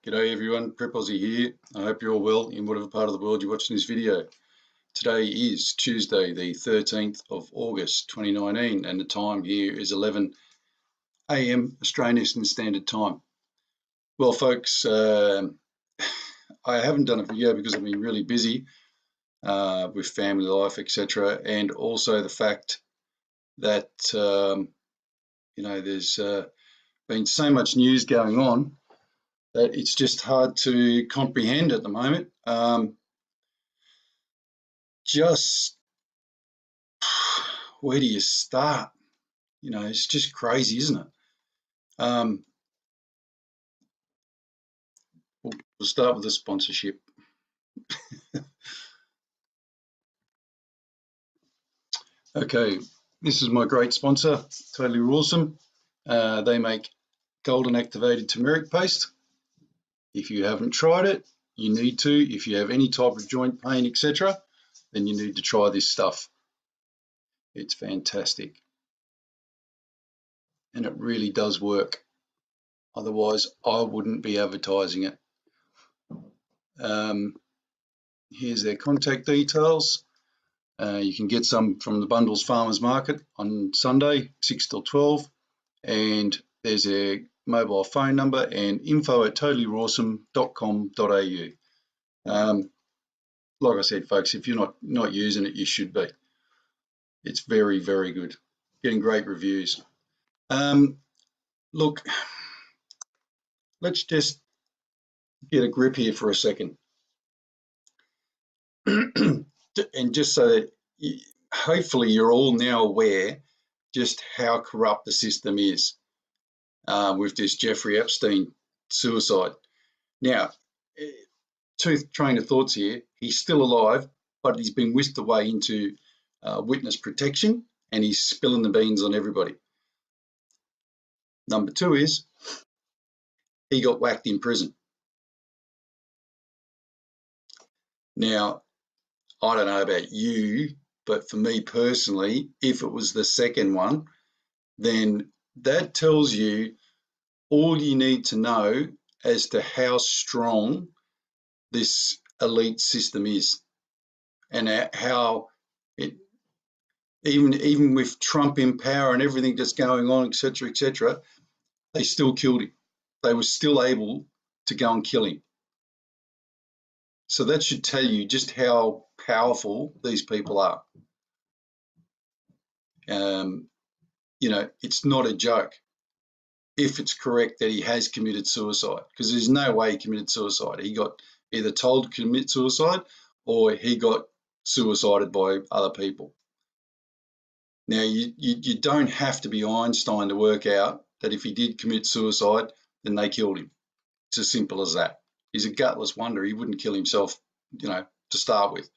G'day everyone, Prep Aussie here. I hope you're all well in whatever part of the world you're watching this video. Today is Tuesday, the 13th of August 2019, and the time here is 11 AM Australian Eastern Standard Time. Well, folks, I haven't done a video because I've been really busy with family life, etc., and also the fact that there's been so much news going on that it's just hard to comprehend at the moment. Just where do you start? It's just crazy, isn't it? We'll start with the sponsorship. Okay, this is my great sponsor, Totally Awesome. They make golden activated turmeric paste. If you haven't tried it, you need to. If you have any type of joint pain, etc., then you need to try this stuff. It's fantastic. And it really does work. Otherwise, I wouldn't be advertising it. Here's their contact details. You can get some from the Bundles Farmers Market on Sunday, 6 till 12. And there's a mobile phone number and info@totallyawesome.com.au. Like I said, folks, if you're not using it, you should be. It's very, very good. Getting great reviews. Look, let's just get a grip here for a second. And just so that hopefully you're all now aware just how corrupt the system is with this Jeffrey Epstein suicide. Now, two train of thoughts here. He's still alive, but he's been whisked away into witness protection and he's spilling the beans on everybody. Number two is he got whacked in prison. Now, I don't know about you, but for me personally, if it was the second one, then that tells you all you need to know as to how strong this elite system is and how it, even with Trump in power and everything that's going on, etc., they still killed him. They were still able to go and kill him. So that should tell you just how powerful these people are. It's not a joke if it's correct that he has committed suicide, because there's no way he committed suicide. He got either told to commit suicide or he got suicided by other people. Now, you don't have to be Einstein to work out that if he did commit suicide, then they killed him. It's as simple as that. He's a gutless wonder. He wouldn't kill himself, to start with.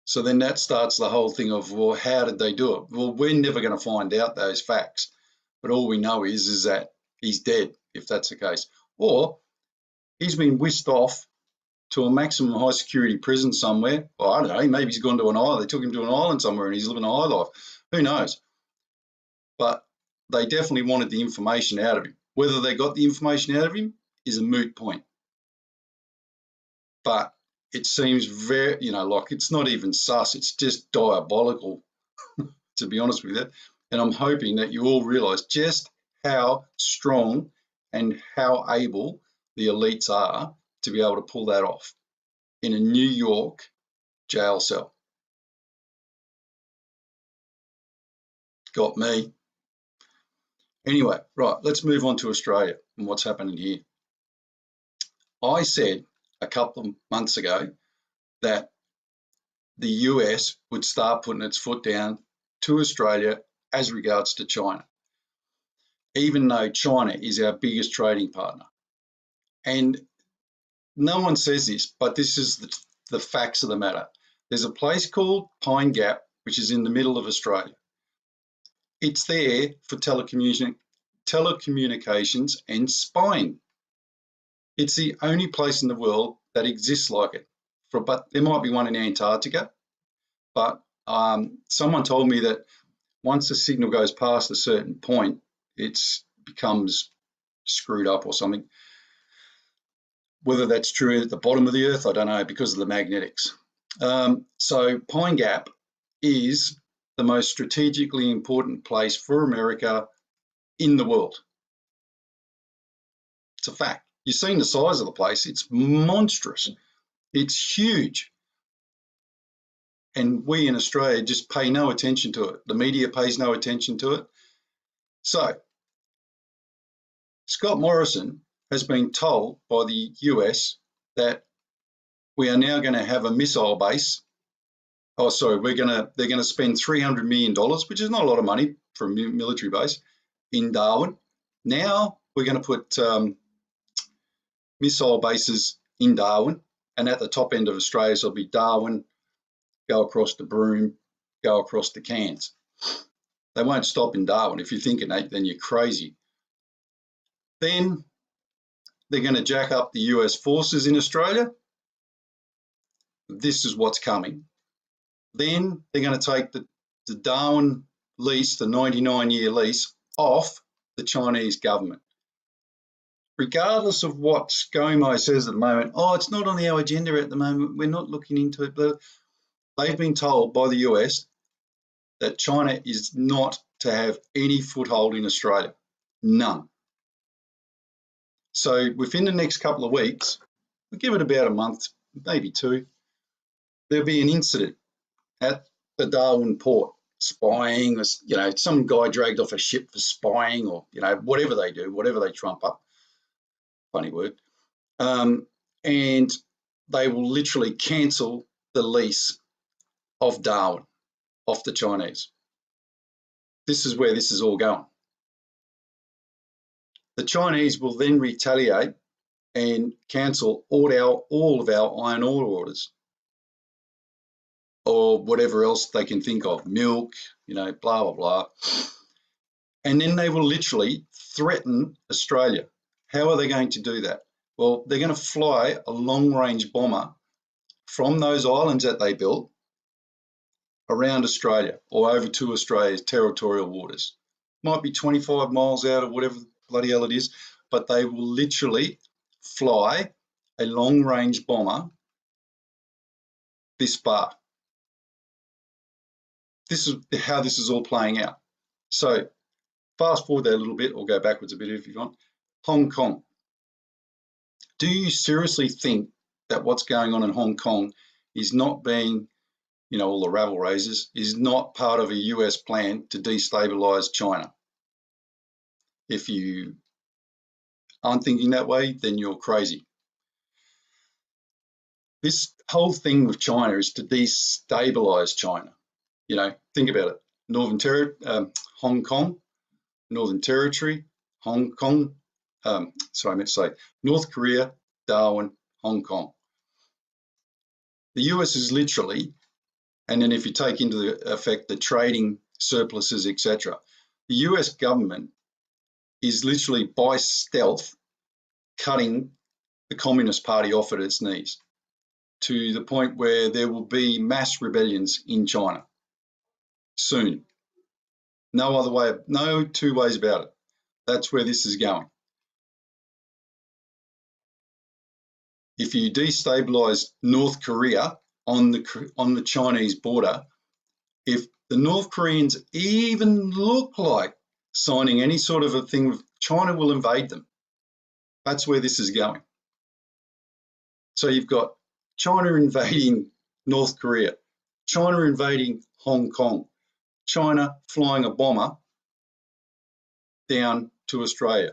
So then that starts the whole thing of, well, how did they do it? Well, we're never going to find out those facts. But all we know is that he's dead, if that's the case. Or he's been whisked off to a maximum high security prison somewhere. Well, I don't know, maybe he's gone to an island. They took him to an island somewhere and he's living a high life. Who knows? But they definitely wanted the information out of him. Whether they got the information out of him is a moot point. But it seems very, like it's not even sus. It's just diabolical, to be honest with you. And I'm hoping that you all realise just how strong and how able the elites are to be able to pull that off in a New York jail cell. Got me. Anyway, right, let's move on to Australia and what's happening here. I said a couple of months ago that the US would start putting its foot down to Australia as regards to China, even though China is our biggest trading partner. And no one says this, but this is the facts of the matter. There's a place called Pine Gap, which is in the middle of Australia. It's there for telecommunications and spying. It's the only place in the world that exists like it. But there might be one in Antarctica. But someone told me that once the signal goes past a certain point, it becomes screwed up or something. Whether that's true at the bottom of the Earth, I don't know, because of the magnetics. So Pine Gap is the most strategically important place for America in the world. It's a fact. You've seen the size of the place. It's monstrous. It's huge. And we in Australia just pay no attention to it. The media pays no attention to it. So Scott Morrison has been told by the US that we are now going to have a missile base. Oh, sorry, they're going to spend $300 million, which is not a lot of money for a military base, in Darwin. Now we're going to put missile bases in Darwin, and at the top end of Australia, so it'll be Darwin, go across to Broome, go across to Cairns. They won't stop in Darwin. If you're thinking that, then you're crazy. Then they're going to jack up the US forces in Australia. This is what's coming. Then they're going to take the Darwin lease, the 99-year lease, off the Chinese government. Regardless of what ScoMo says at the moment, oh, it's not on our agenda at the moment, we're not looking into it, but they've been told by the US that China is not to have any foothold in Australia. None. So within the next couple of weeks, we'll give it about a month, maybe two, there'll be an incident at the Darwin port, spying, you know, some guy dragged off a ship for spying, or, you know, whatever they do, whatever they trump up, funny word, and they will literally cancel the lease of Darwin off the Chinese. This is where this is all going. The Chinese will then retaliate and cancel all of our iron ore orders, or whatever else they can think of, milk, you know, blah, blah, blah. And then they will literally threaten Australia. How are they going to do that? Well, they're going to fly a long-range bomber from those islands that they built around Australia, or over to Australia's territorial waters. Might be 25 miles out, or whatever bloody hell it is, but they will literally fly a long-range bomber this far. This is how this is all playing out. So fast forward there a little bit, or go backwards a bit if you want. Hong Kong. Do you seriously think that what's going on in Hong Kong is not being, you know, all the rabble raisers, is not part of a US plan to destabilize China? If you aren't thinking that way, then you're crazy. This whole thing with China is to destabilize China. You know, think about it. Hong Kong, Northern Territory, Hong Kong, sorry, I meant to say North Korea, Darwin, Hong Kong. The US is literally, and then if you take into effect the trading surpluses, etc., the US government is literally by stealth cutting the Communist Party off at its knees, to the point where there will be mass rebellions in China soon. No other way, no two ways about it. That's where this is going. If you destabilize North Korea on the Chinese border, if the North Koreans even look like signing any sort of a thing with China, will invade them. That's where this is going. So you've got China invading North Korea, China invading Hong Kong, China flying a bomber down to Australia.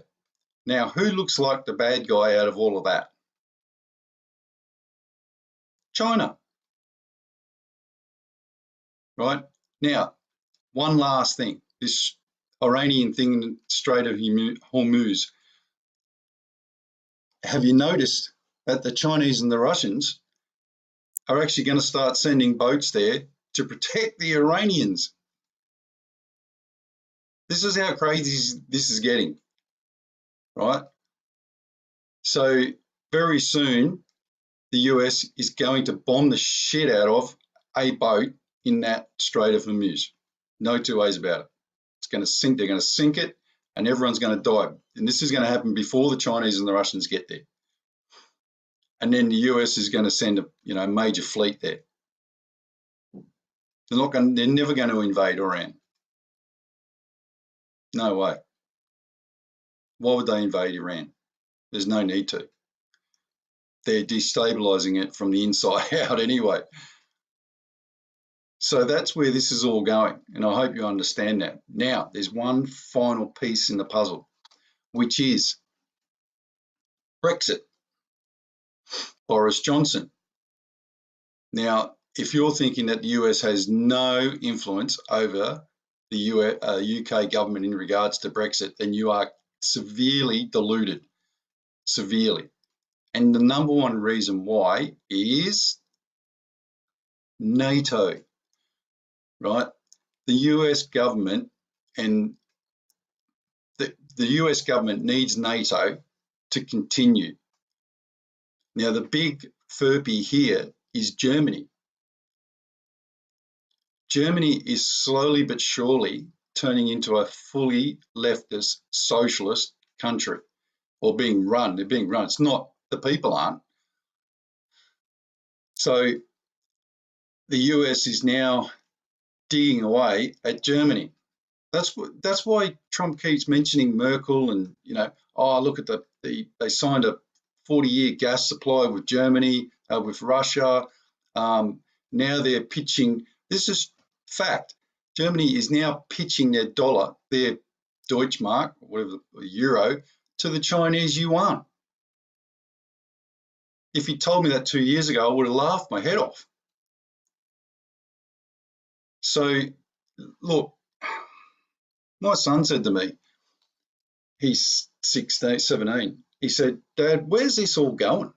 Now, who looks like the bad guy out of all of that? China. Right? Now, one last thing, this Iranian thing in the Strait of Hormuz. Have you noticed that the Chinese and the Russians are actually going to start sending boats there to protect the Iranians? This is how crazy this is getting, right? So very soon, the US is going to bomb the shit out of a boat in that Strait of Hormuz. No two ways about it. It's going to sink. They're going to sink it, and everyone's going to die. And this is going to happen before the Chinese and the Russians get there. and then the US is going to send a major fleet there. They're never going to invade Iran. No way. Why would they invade Iran? There's no need to. They're destabilizing it from the inside out anyway. So that's where this is all going, and I hope you understand that. Now, there's one final piece in the puzzle, which is Brexit. Boris Johnson. Now, if you're thinking that the US has no influence over the UK government in regards to Brexit, then you are severely deluded, severely. And the number one reason why is NATO, right? The US government and the US government needs NATO to continue. Now, the big furpy here is Germany. Germany is slowly but surely turning into a fully leftist socialist country, or being run. They're being run. It's not, the people aren't. So the US is now digging away at Germany. That's why Trump keeps mentioning Merkel and, oh, look at they signed a 40-year gas supply with Germany, with Russia. Now they're pitching, this is fact, Germany is now pitching their dollar, their Deutschmark, whatever, euro, to the Chinese yuan. If you told me that 2 years ago, I would have laughed my head off. So, look, my son said to me, he's 16, 17, he said, Dad, where's this all going?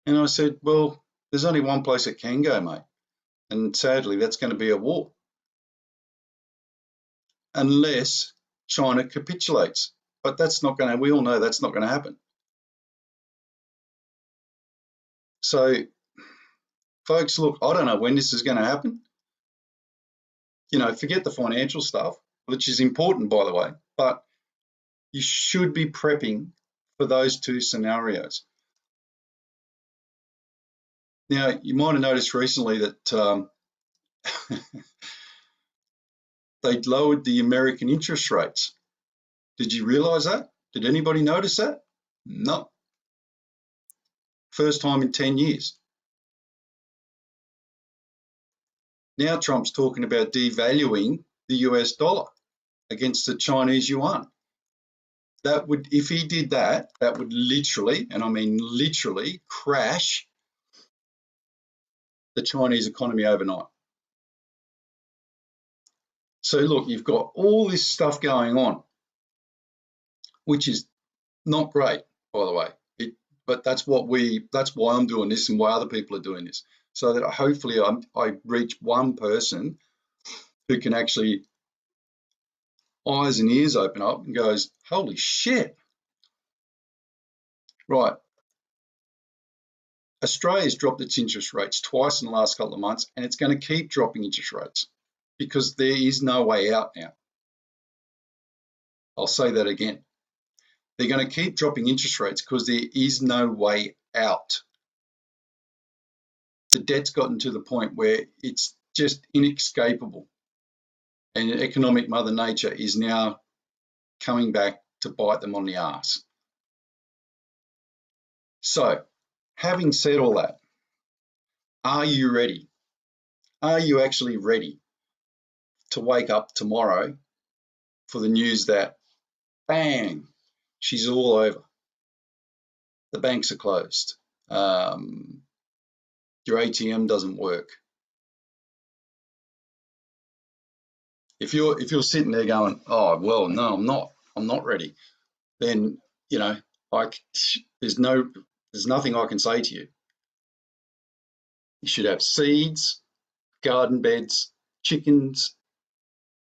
And I said, well, there's only one place it can go, mate. And sadly, that's going to be a war. Unless China capitulates. But that's not going to, we all know that's not going to happen. So, folks, look, I don't know when this is going to happen. Forget the financial stuff, which is important, by the way, but you should be prepping for those two scenarios. Now, you might have noticed recently that they lowered the American interest rates. Did you realise that? Did anybody notice that? No. First time in 10 years. Now Trump's talking about devaluing the US dollar against the Chinese yuan. That would, if he did that, that would literally, and I mean literally, crash the Chinese economy overnight. So look, you've got all this stuff going on, which is not great, by the way. But that's why I'm doing this and why other people are doing this, so that hopefully I reach one person who can actually eyes and ears open up and goes, holy shit. Right. Australia's dropped its interest rates twice in the last couple of months, and it's going to keep dropping interest rates because there is no way out now. I'll say that again. They're going to keep dropping interest rates because there is no way out. The debt's gotten to the point where it's just inescapable. And economic Mother Nature is now coming back to bite them on the arse. So, having said all that, are you ready? Are you actually ready to wake up tomorrow for the news that, bang, she's all over? The banks are closed. Your ATM doesn't work. If you're sitting there going, oh well, no, I'm not ready, then there's nothing I can say to you. You should have seeds, garden beds, chickens.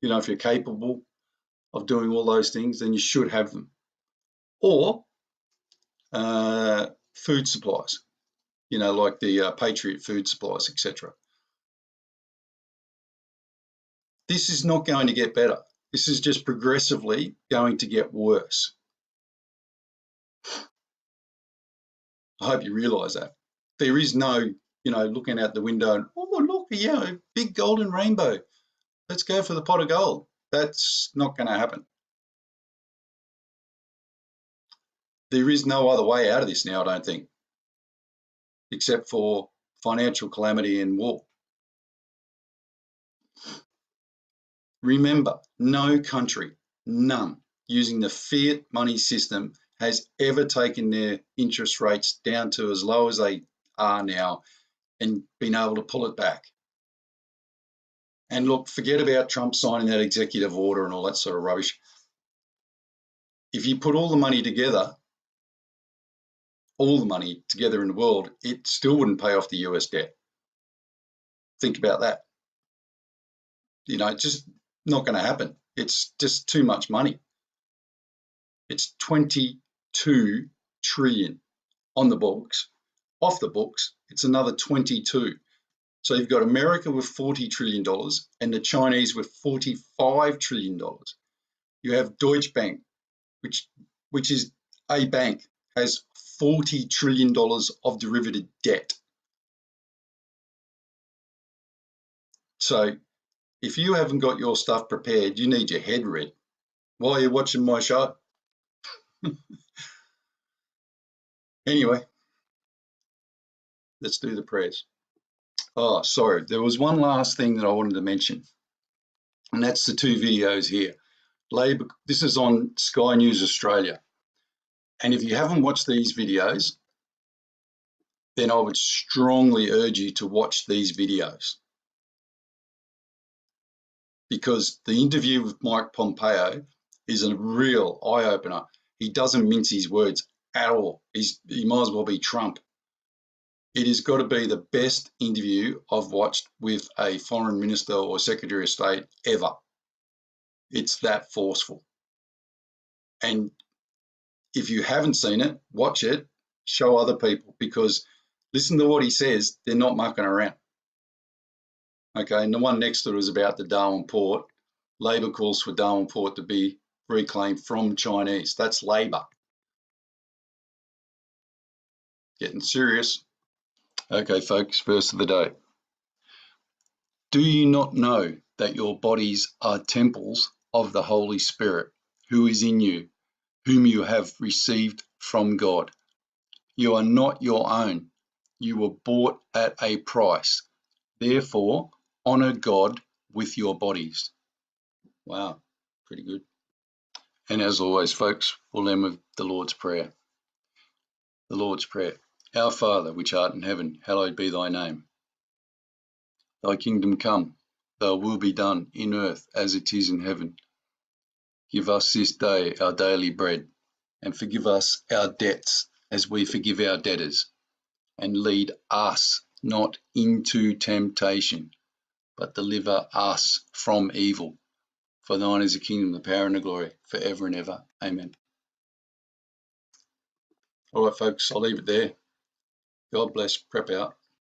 If you're capable of doing all those things, then you should have them. Or food supplies, like the Patriot food supplies, etc. This is not going to get better. This is just progressively going to get worse. I hope you realise that. There is no, looking out the window and, oh, look, big golden rainbow. Let's go for the pot of gold. That's not going to happen. There is no other way out of this now, I don't think, except for financial calamity and war. Remember, no country, none, using the fiat money system has ever taken their interest rates down to as low as they are now and been able to pull it back. And look, forget about Trump signing that executive order and all that sort of rubbish. If you put all the money together in the world, it still wouldn't pay off the US debt. Think about that. Just not going to happen. It's just too much money. It's 22 trillion on the books. Off the books, it's another 22. So you've got America with $40 trillion and the Chinese with $45 trillion. You have Deutsche Bank, which is a bank, has $40 trillion of derivative debt. So if you haven't got your stuff prepared, you need your head read while you're watching my show. Anyway, let's do the prayers. Oh, sorry. There was one last thing that I wanted to mention, and that's the two videos here. Labor, this is on Sky News Australia. And if you haven't watched these videos, then I would strongly urge you to watch these videos. Because the interview with Mike Pompeo is a real eye-opener. He doesn't mince his words at all. He might as well be Trump. It has got to be the best interview I've watched with a foreign minister or secretary of state ever. It's that forceful. And if you haven't seen it, watch it, show other people, because listen to what he says, they're not mucking around. Okay, and the one next to it is about the Darwin port. Labor calls for Darwin port to be reclaimed from Chinese. That's Labor. Getting serious. Okay, folks, verse of the day. Do you not know that your bodies are temples of the Holy Spirit, who is in you, whom you have received from God? You are not your own. You were bought at a price. Therefore, honor God with your bodies. Wow, pretty good. And as always, folks, we'll end with the Lord's Prayer. The Lord's Prayer. Our Father, which art in heaven, hallowed be thy name. Thy kingdom come, thy will be done in earth as it is in heaven. Give us this day our daily bread, and forgive us our debts as we forgive our debtors. And lead us not into temptation, but deliver us from evil. For thine is the kingdom, the power, and the glory, forever and ever. Amen. All right, folks, I'll leave it there. God bless. Prep out.